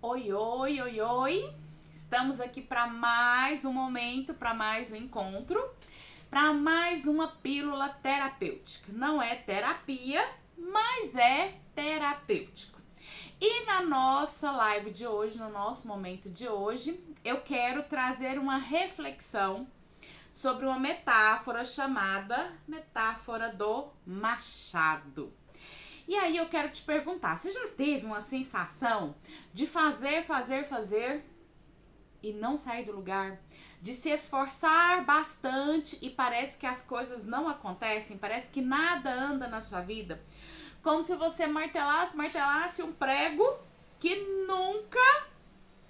Oi, oi, oi, oi! Estamos aqui para mais um momento, para mais um encontro, para mais uma pílula terapêutica. Não é terapia, mas é terapêutico. E na nossa live de hoje, no nosso momento de hoje, eu quero trazer uma reflexão sobre uma metáfora chamada metáfora do machado. E aí eu quero te perguntar, você já teve uma sensação de fazer e não sair do lugar? De se esforçar bastante e parece que as coisas não acontecem? Parece que nada anda na sua vida? Como se você martelasse um prego que nunca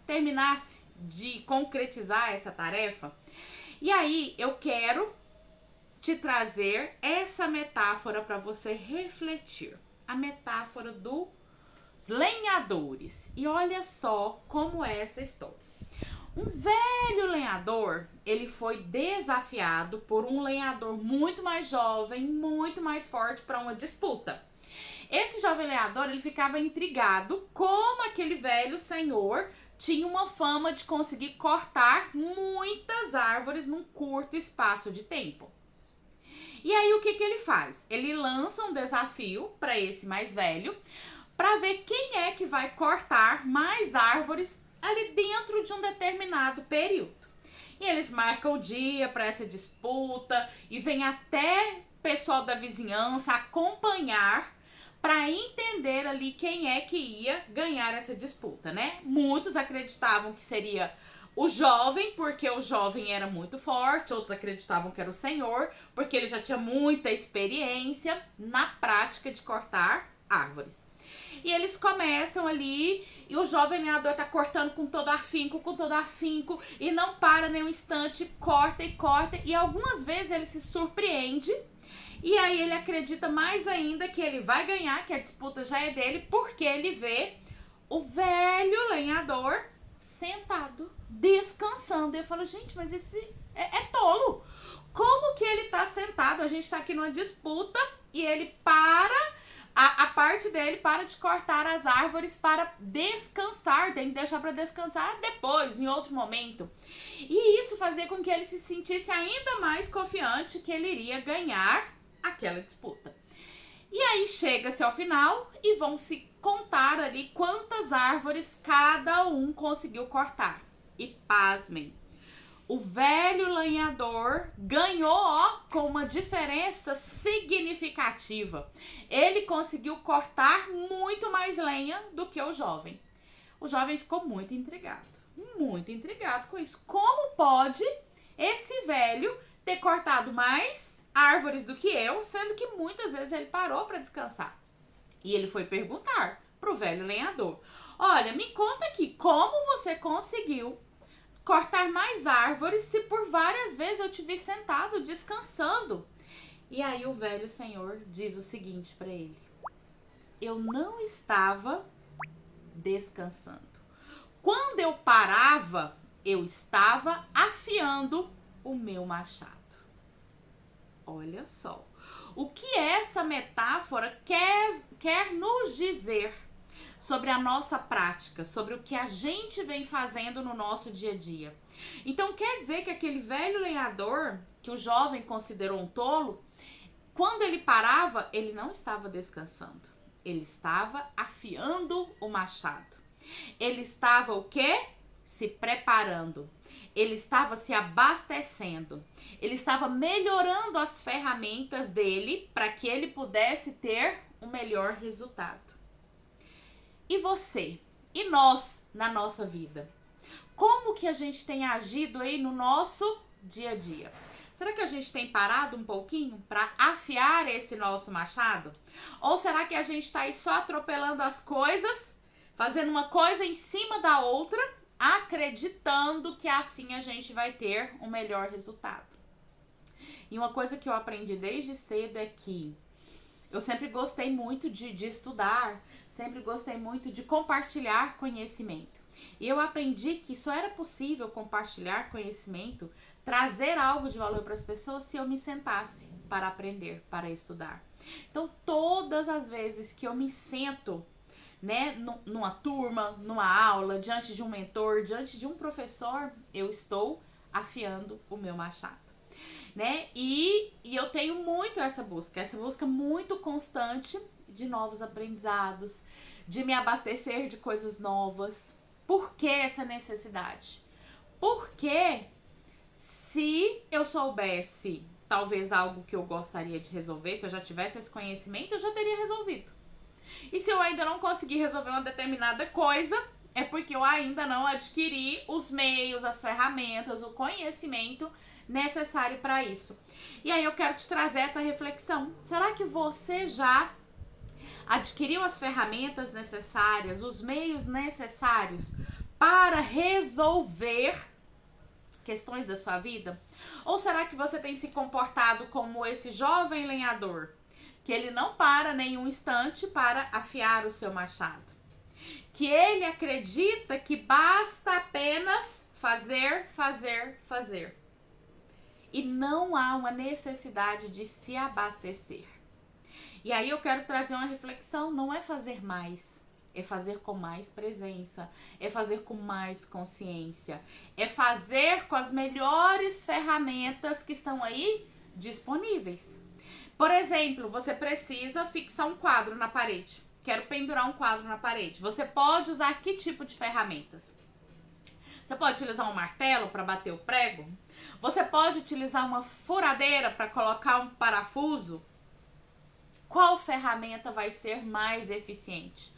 terminasse de concretizar essa tarefa? E aí eu quero te trazer essa metáfora para você refletir. A metáfora dos lenhadores. E olha só como é essa história. Um velho lenhador, ele foi desafiado por um lenhador muito mais jovem, muito mais forte para uma disputa. Esse jovem lenhador, ele ficava intrigado como aquele velho senhor tinha uma fama de conseguir cortar muitas árvores num curto espaço de tempo. E aí o que ele faz? Ele lança um desafio para esse mais velho, para ver quem é que vai cortar mais árvores ali dentro de um determinado período. E eles marcam o dia para essa disputa e vem até pessoal da vizinhança acompanhar para entender ali quem é que ia ganhar essa disputa, né? Muitos acreditavam que seria o jovem, porque o jovem era muito forte, outros acreditavam que era o senhor, porque ele já tinha muita experiência na prática de cortar árvores. E eles começam ali, e o jovem lenhador tá cortando com todo afinco, e não para nem um instante, corta, e algumas vezes ele se surpreende, e aí ele acredita mais ainda que ele vai ganhar, que a disputa já é dele, porque ele vê o velho lenhador sentado, descansando. E eu falo, gente, mas esse é tolo. Como que ele tá sentado? A gente tá aqui numa disputa e ele para, a parte dele para de cortar as árvores para descansar. Tem que deixar para descansar depois, em outro momento. E isso fazia com que ele se sentisse ainda mais confiante que ele iria ganhar aquela disputa. E aí chega-se ao final e vão se contar ali quantas árvores cada um conseguiu cortar. E pasmem, o velho lenhador ganhou com uma diferença significativa. Ele conseguiu cortar muito mais lenha do que o jovem. O jovem ficou muito intrigado com isso. Como pode esse velho ter cortado mais árvores do que eu, sendo que muitas vezes ele parou para descansar? E ele foi perguntar pro velho lenhador: olha, me conta aqui, como você conseguiu cortar mais árvores se por várias vezes eu te vi sentado descansando? E aí o velho senhor diz o seguinte para ele: eu não estava descansando. Quando eu parava, eu estava afiando o meu machado. Olha só. O que essa metáfora quer nos dizer sobre a nossa prática, sobre o que a gente vem fazendo no nosso dia a dia? Então quer dizer que aquele velho lenhador, que o jovem considerou um tolo, quando ele parava, ele não estava descansando. Ele estava afiando o machado. Ele estava o quê? Se preparando. Ele estava se abastecendo. Ele estava melhorando as ferramentas dele para que ele pudesse ter um melhor resultado. E você? E nós na nossa vida? Como que a gente tem agido aí no nosso dia a dia? Será que a gente tem parado um pouquinho para afiar esse nosso machado? Ou será que a gente está aí só atropelando as coisas, fazendo uma coisa em cima da outra, acreditando que assim a gente vai ter um melhor resultado? E uma coisa que eu aprendi desde cedo é que eu sempre gostei muito de estudar, sempre gostei muito de compartilhar conhecimento. E eu aprendi que só era possível compartilhar conhecimento, trazer algo de valor para as pessoas, se eu me sentasse para aprender, para estudar. Então, todas as vezes que eu me sento né, numa turma, numa aula, diante de um mentor, diante de um professor, eu estou afiando o meu machado, né? E eu tenho muito essa busca muito constante de novos aprendizados, de me abastecer de coisas novas. Por que essa necessidade? Porque se eu soubesse talvez algo que eu gostaria de resolver, se eu já tivesse esse conhecimento, eu já teria resolvido. E se eu ainda não conseguir resolver uma determinada coisa, é porque eu ainda não adquiri os meios, as ferramentas, o conhecimento necessário para isso. E aí eu quero te trazer essa reflexão. Será que você já adquiriu as ferramentas necessárias, os meios necessários para resolver questões da sua vida? Ou será que você tem se comportado como esse jovem lenhador, que ele não para nenhum instante para afiar o seu machado? Que ele acredita que basta apenas fazer, fazer, fazer. E não há uma necessidade de se abastecer. E aí eu quero trazer uma reflexão, não é fazer mais, é fazer com mais presença, é fazer com mais consciência, é fazer com as melhores ferramentas que estão aí disponíveis. Por exemplo, você precisa fixar um quadro na parede. Quero pendurar um quadro na parede. Você pode usar que tipo de ferramentas? Você pode utilizar um martelo para bater o prego? Você pode utilizar uma furadeira para colocar um parafuso? Qual ferramenta vai ser mais eficiente?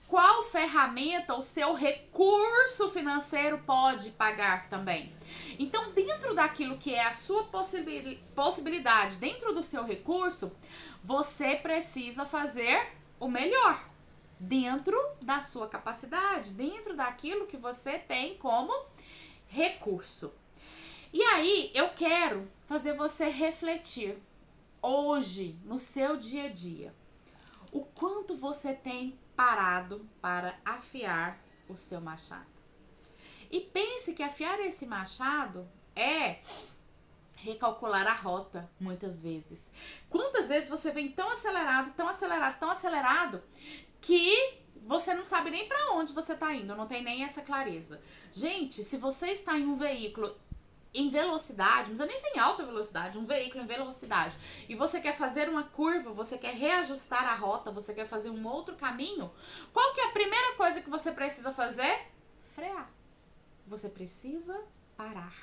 Qual ferramenta o seu recurso financeiro pode pagar também? Então, dentro daquilo que é a sua possibilidade, dentro do seu recurso, você precisa fazer o melhor. Dentro da sua capacidade, dentro daquilo que você tem como recurso. E aí, eu quero fazer você refletir hoje, no seu dia a dia, o quanto você tem parado para afiar o seu machado. E pense que afiar esse machado é recalcular a rota, muitas vezes. Quantas vezes você vem tão acelerado, tão acelerado, tão acelerado, que você não sabe nem para onde você está indo, não tem nem essa clareza. Gente, se você está em um veículo em velocidade, não precisa nem ser em alta velocidade, um veículo em velocidade, e você quer fazer uma curva, você quer reajustar a rota, você quer fazer um outro caminho, qual que é a primeira coisa que você precisa fazer? Frear. Você precisa parar.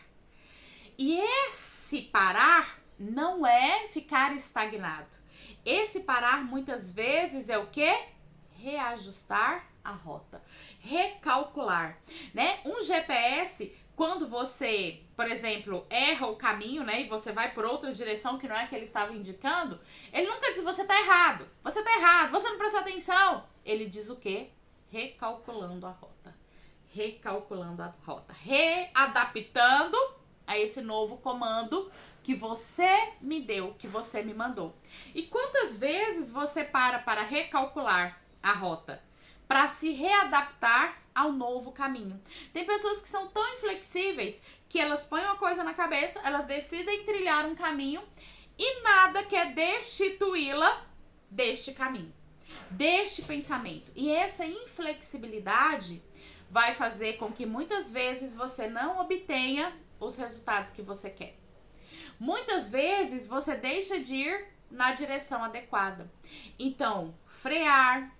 E esse parar não é ficar estagnado. Esse parar muitas vezes é o quê? Reajustar a rota, recalcular, né? Um GPS, quando você, por exemplo, erra o caminho, né, e você vai por outra direção que não é a que ele estava indicando, ele nunca diz você tá errado, você não prestou atenção. Ele diz o quê? Recalculando a rota, readaptando a esse novo comando que você me deu, que você me mandou. E quantas vezes você para recalcular a rota, para se readaptar ao novo caminho? Tem pessoas que são tão inflexíveis que elas põem uma coisa na cabeça, elas decidem trilhar um caminho e nada quer destituí-la deste caminho, deste pensamento. E essa inflexibilidade vai fazer com que muitas vezes você não obtenha os resultados que você quer. Muitas vezes você deixa de ir na direção adequada. Então, frear,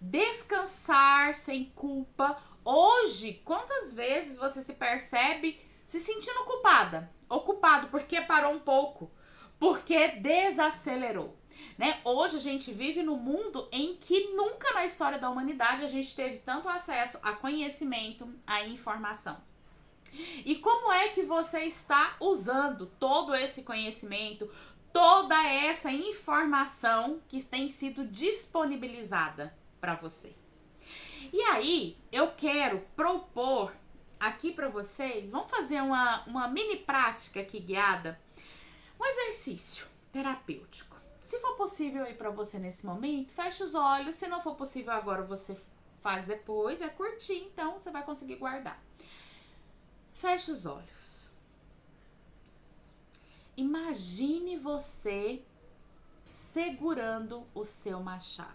descansar sem culpa. Hoje, quantas vezes você se percebe se sentindo culpada ou culpado porque parou um pouco, porque desacelerou, né? Hoje a gente vive num mundo em que nunca na história da humanidade a gente teve tanto acesso a conhecimento, a informação. E como é que você está usando todo esse conhecimento, toda essa informação que tem sido disponibilizada para você? E aí, eu quero propor aqui para vocês, vamos fazer uma mini prática aqui guiada, um exercício terapêutico. Se for possível aí para você nesse momento, feche os olhos. Se não for possível agora, você faz depois, é curtinho, então você vai conseguir guardar. Feche os olhos. Imagine você segurando o seu machado.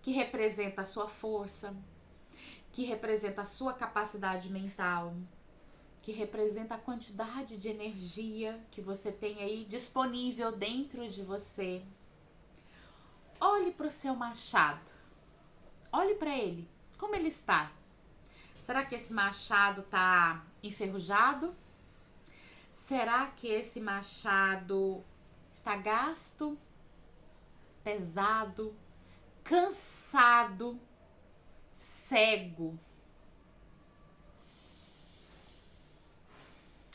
que representa a sua força, que representa a sua capacidade mental, que representa a quantidade de energia que você tem aí disponível dentro de você. Olhe para o seu machado. Olhe para ele. Como ele está? Será que esse machado está enferrujado? Será que esse machado está gasto, pesado, cansado, cego?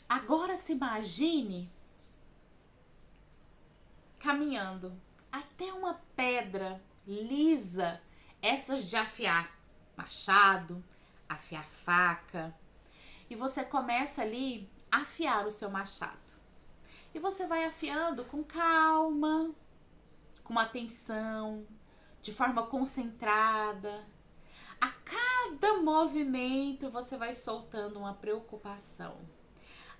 Agora se imagine caminhando até uma pedra lisa, essas de afiar machado, afiar faca, e você começa ali a afiar o seu machado. E você vai afiando com calma, com atenção, de forma concentrada. A cada movimento você vai soltando uma preocupação.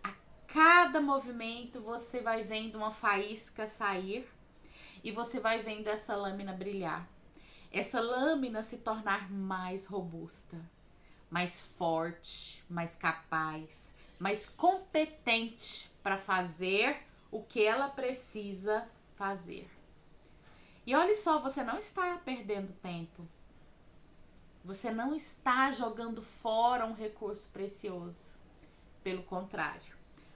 A cada movimento você vai vendo uma faísca sair e você vai vendo essa lâmina brilhar. Essa lâmina se tornar mais robusta, mais forte, mais capaz, mais competente para fazer o que ela precisa fazer. E olha só, você não está perdendo tempo. Você não está jogando fora um recurso precioso. Pelo contrário,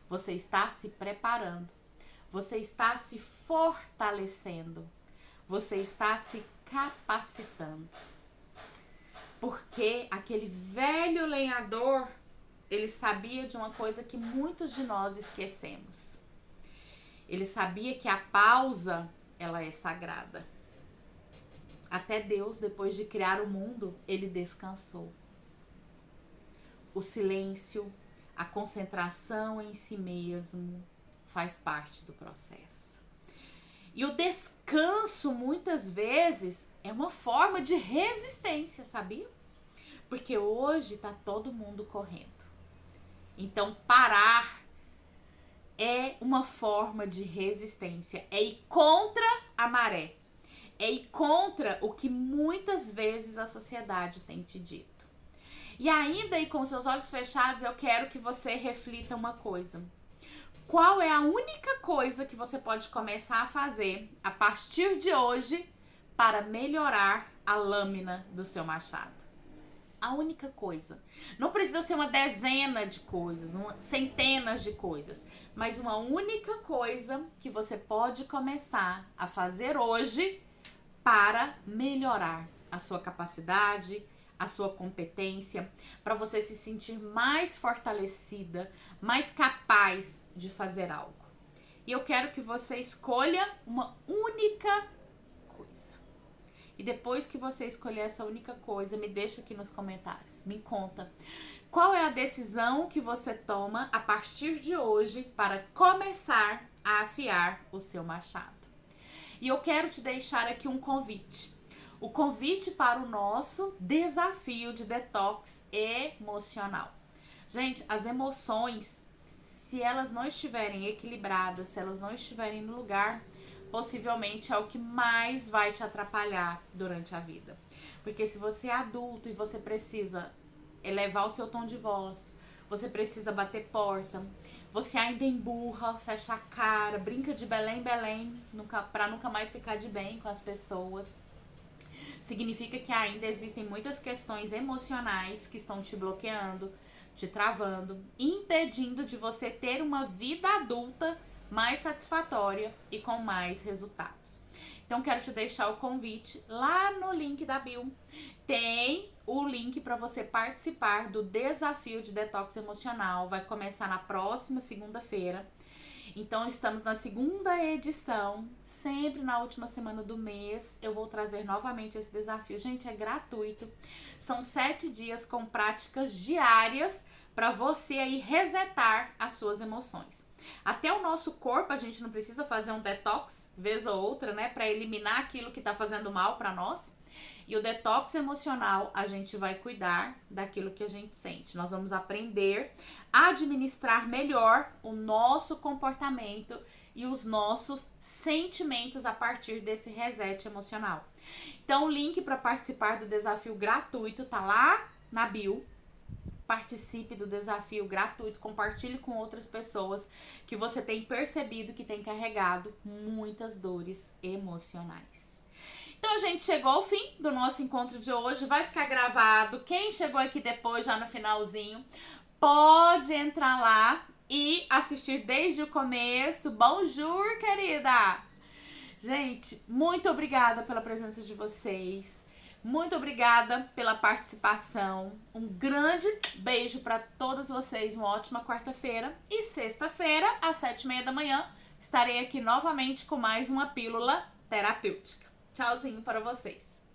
você está se preparando. Você está se fortalecendo. Você está se capacitando. Porque aquele velho lenhador, ele sabia de uma coisa que muitos de nós esquecemos. Ele sabia que a pausa, ela é sagrada. Até Deus, depois de criar o mundo, ele descansou. O silêncio, a concentração em si mesmo, faz parte do processo. E o descanso, muitas vezes, é uma forma de resistência, sabia? Porque hoje está todo mundo correndo. Então, parar é uma forma de resistência. É ir contra a maré. É ir contra o que muitas vezes a sociedade tem te dito. E ainda aí com seus olhos fechados, eu quero que você reflita uma coisa. Qual é a única coisa que você pode começar a fazer a partir de hoje para melhorar a lâmina do seu machado? A única coisa. Não precisa ser uma dezena de coisas, centenas de coisas, mas uma única coisa que você pode começar a fazer hoje para melhorar a sua capacidade, a sua competência, para você se sentir mais fortalecida, mais capaz de fazer algo. E eu quero que você escolha uma única coisa. E depois que você escolher essa única coisa, me deixa aqui nos comentários. Me conta qual é a decisão que você toma a partir de hoje para começar a afiar o seu machado. E eu quero te deixar aqui um convite. O convite para o nosso desafio de detox emocional. Gente, as emoções, se elas não estiverem equilibradas, se elas não estiverem no lugar, possivelmente é o que mais vai te atrapalhar durante a vida. Porque se você é adulto e você precisa elevar o seu tom de voz, você precisa bater porta, você ainda emburra, fecha a cara, brinca de Belém, para nunca mais ficar de bem com as pessoas, significa que ainda existem muitas questões emocionais que estão te bloqueando, te travando, impedindo de você ter uma vida adulta mais satisfatória e com mais resultados. Então, quero te deixar o convite lá no link da bio. Tem o link para você participar do desafio de detox emocional. Vai começar na próxima segunda-feira. Então, estamos na segunda edição, sempre na última semana do mês. Eu vou trazer novamente esse desafio. Gente, é gratuito. São 7 dias com práticas diárias para você aí resetar as suas emoções. Até o nosso corpo, a gente não precisa fazer um detox, vez ou outra, né? Para eliminar aquilo que tá fazendo mal para nós. E o detox emocional, a gente vai cuidar daquilo que a gente sente. Nós vamos aprender a administrar melhor o nosso comportamento e os nossos sentimentos a partir desse reset emocional. Então, o link para participar do desafio gratuito tá lá na bio. Participe do desafio gratuito, compartilhe com outras pessoas que você tem percebido que tem carregado muitas dores emocionais. Então, a gente chegou ao fim do nosso encontro de hoje, vai ficar gravado. Quem chegou aqui depois, já no finalzinho, pode entrar lá e assistir desde o começo. Bonjour, querida! Gente, muito obrigada pela presença de vocês. Muito obrigada pela participação. Um grande beijo para todas vocês. Uma ótima quarta-feira. E sexta-feira, às 7h30 da manhã, estarei aqui novamente com mais uma pílula terapêutica. Tchauzinho para vocês.